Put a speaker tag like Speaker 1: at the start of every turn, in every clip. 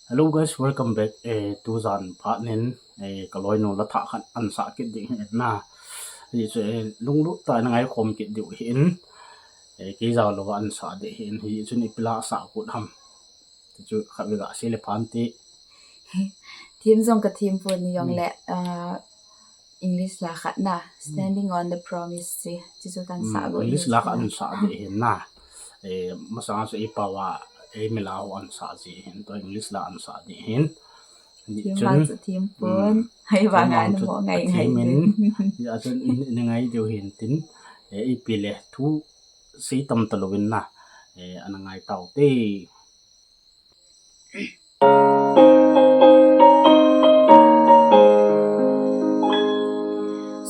Speaker 1: Hello guys, welcome back to Zan Phat nin kaloi no lathah khat an sa kit ding na ni che lung lu ta na ngaikhom kit diu hin ki zaw lo an sa de hin hi chu ni pila sa kut ham chu kha ga se le phan ti
Speaker 2: Team zong ka team po ni yong le English la khat na standing on the promise chi chu kan sa go
Speaker 1: English la an sa de hin na masanga se ipawa milaw an sa ji hin to English la an sa de hin
Speaker 2: team man chu team pon hai ba nga no mo ngai ngai
Speaker 1: min ya chen ni ngai diu hin tin ipile thu si tam talowin na anangai tau te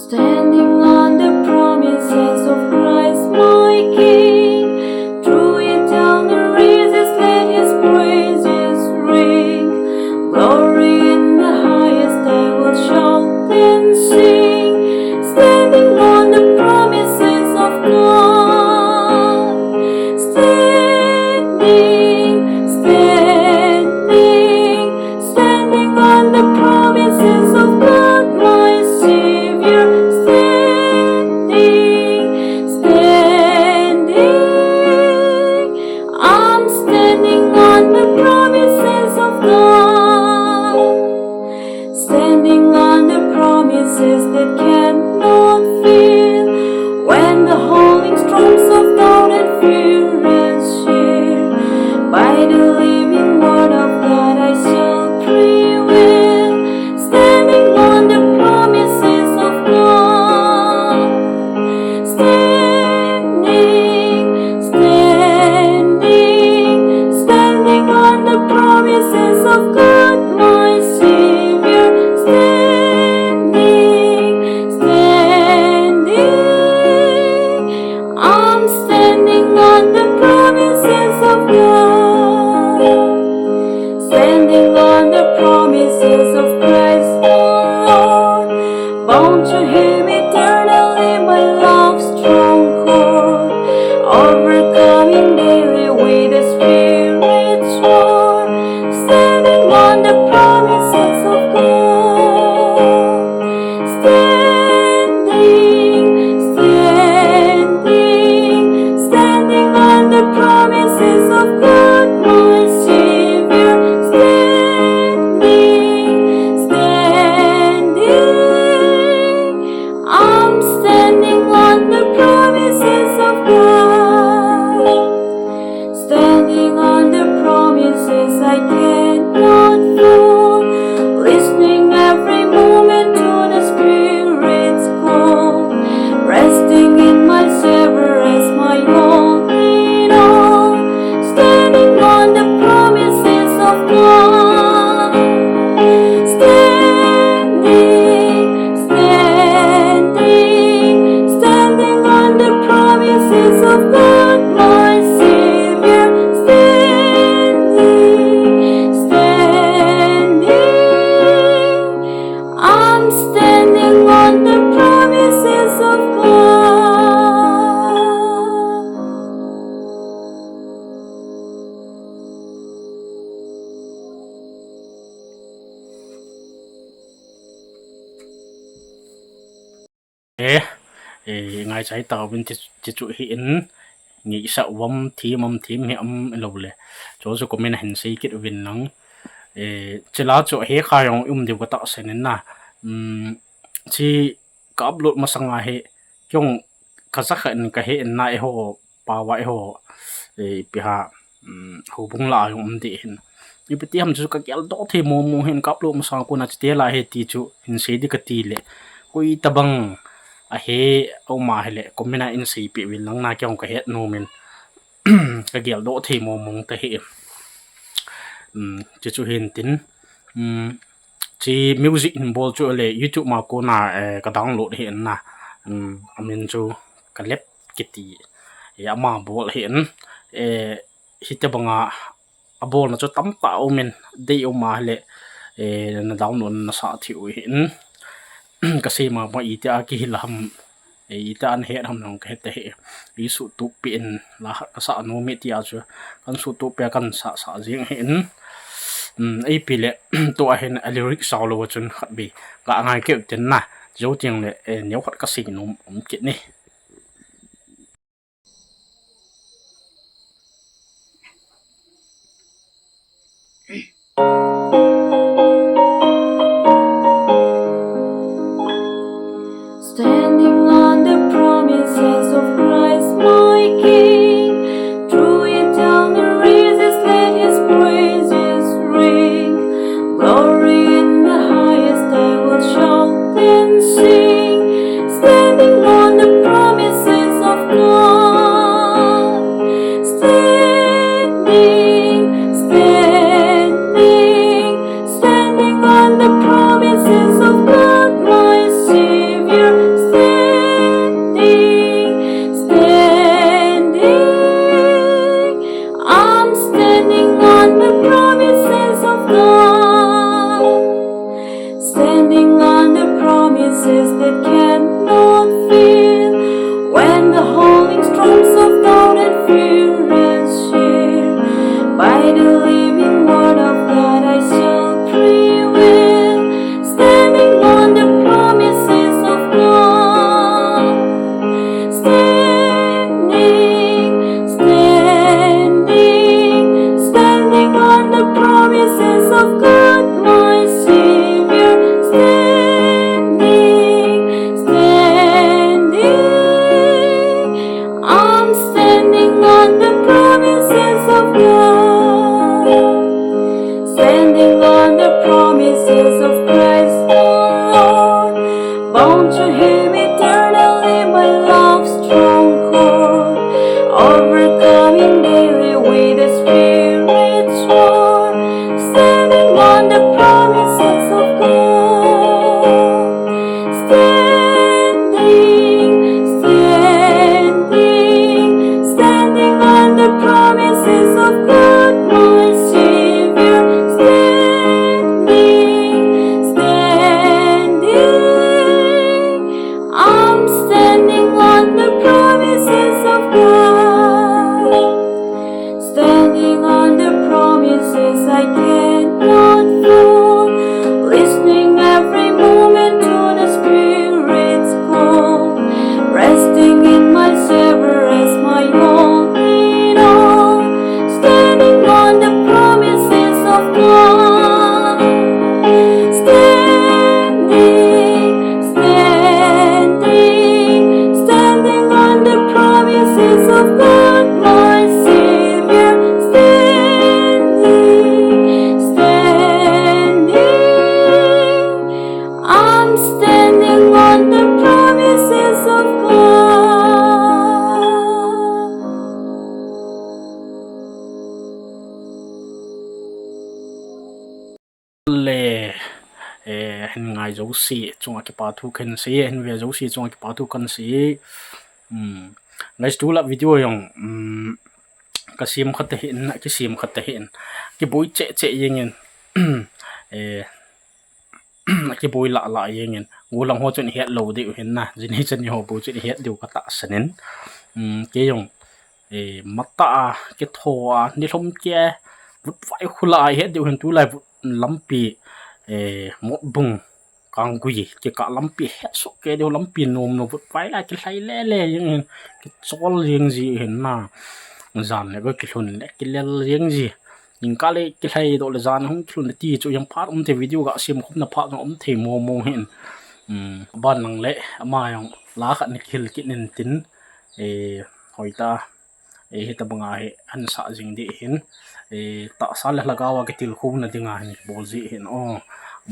Speaker 2: Standing on the promises of Christ my King, through eternal races let His praises ring. Glory in the highest I will shout and sing, standing on the promises of God. Standing on the promises of God, my Savior. I'm standing on the promises of God, standing on the promises that cannot fail. When the howling storms of doubt and fear is shared, by the living word of God I shall prevail. Standing on the promises of God, standing on the promises of God, my Savior. I'm standing on the promises of God, standing on the promises of Christ the Lord, bound to Him eternally by love's stronghold, overcoming daily with the Spirit's sword, standing on the promises of God, standing on the promises of God, my Savior. I'm standing on the promises of God, standing on the promises I cannot fall, listening every moment to the Spirit's call, resting in my Savior as my all in all, standing on the promises of God, standing on the promises of God, my Savior. I'm standing on the promises of God.
Speaker 1: ngai chai tau bin chi chu hi in ngi sa wam thi mi am lo le cho chu komen hin sei kit win nang chela chu he kha yong diu ka ta sen na chi ka upload masanga he kyong ka sa khan ka he na e ho pa wa e ho pi ha ho bung la yong di hin ipeti ham chu ka kyal do the mo hin ka upload masanga ko na te la he ti chu hin sei di ka ti le koi tabang a he o ma hele komina in sei pi wil nang na kyong ka het no men ka gel do the mo mong te he chu hin tin chi music in bol chu le YouTube ma ko na ka download he na amin chu ka lep kiti ya ma bol hen hita banga abol na chu tam ta o men dei o ma le na download na sa thi u hin kasi ma ita ki hilam ita an he ham nong ke te ri su tu pin la ka sa no mi ti a chu kan su tu pe kan sa jing hen ai pile to a hen a lyric saw lo chun khat bi ka ngai ke ten na jo ting le neu khat ka si num kit ni
Speaker 2: Standing on the promises of Christ my King, through eternal races let His praises ring. Glory in the highest I will shout and sing, standing on the promises of God. Standing, standing, standing on the promises of God, my Savior. Standing, standing, I'm standing on the promises of God, standing on the promises that cannot fail. When the howling storms of doubt and fear is shared, by the living word of God I shall prevail. Standing on the promises of God. Standing, standing, standing on the promises of God, my Savior. Standing, standing, I'm standing on the promises of God. Standing on the promises of Christ the Lord, bound to Him eternally by love's stronghold, overcoming daily with the Spirit's sword. Standing on the promises of God. Standing, standing, standing on the promises of God, my Savior. Standing, standing, I'm standing on the promises of God. Standing on the promises I cannot fall, listening every moment to the Spirit's call, resting in my Savior as my all in all. Standing on the promises of God. Standing, standing, standing on the promises of God, my Savior. Standing, standing, I'm standing on the promises of God.
Speaker 1: le hen ngai zo si chunga ki pa thu khen si hen ve zo si chunga ki pa thu kan si ngai stu la video yong ka sim khat te hin ki sim khat te hin ki boi che yengin ki boi la yengin ngulang ho chen het lo de hin na jini chen ho bu chen het du ka ta sanen ke yong mata ke thoa ni lom ke vut vai khula het du hin tu lai lampi mot bung kang gui ke ka lampi het so ke de lampi nom no vut vai la ke lai le yengin ke chol yeng ji hin na zan le ko ki hlun le ki lel yeng ji in ka le ki lai do le zan hung hlun ti chu yang phat te video ga sim khum na phat no the mo hin ban nang le ama yang la khat ni khil ki nin tin hoita hita banga he an sa jing de hin ta sa la lagawa ke til khum na dinga ni bol ji hin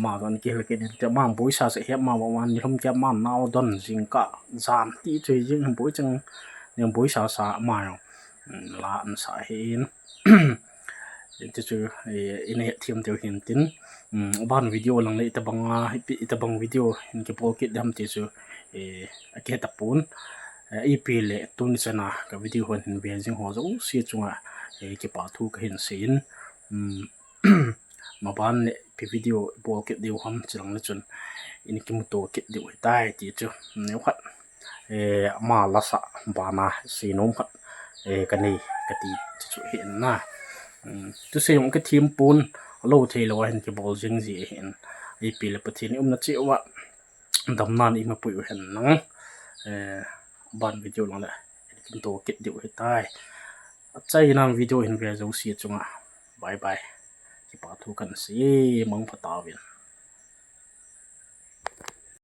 Speaker 1: ma don ki hel ke ni te mang boi sa se he ma wan ni hom ke ma naw don jing ka zan ti chui jing boi chang nem boi sa ma yo la an sa hin te chu in he thiam te hin tin ban video lang le ita bang video in ke pocket dam te chu ke ta pun ep le tun chana ka video hon hin be jing ho zo si chunga ke pa thu ka hin sin ma ban le pi video pocket deu ham chilang le chun in ki muto ke deu tai ti chu ne khat ma la sa bana si nom khat ka nei ka ti chu hin na tu se yong ka thim pun lo thei lo hen ki bol jing ji hen I pi le pathin na chi wa dam nan I ma pu hen nang ban video lang la kin to kit diu he tai chai nam video hin ve zo si chunga bye bye ki pa thu kan si mong phatawin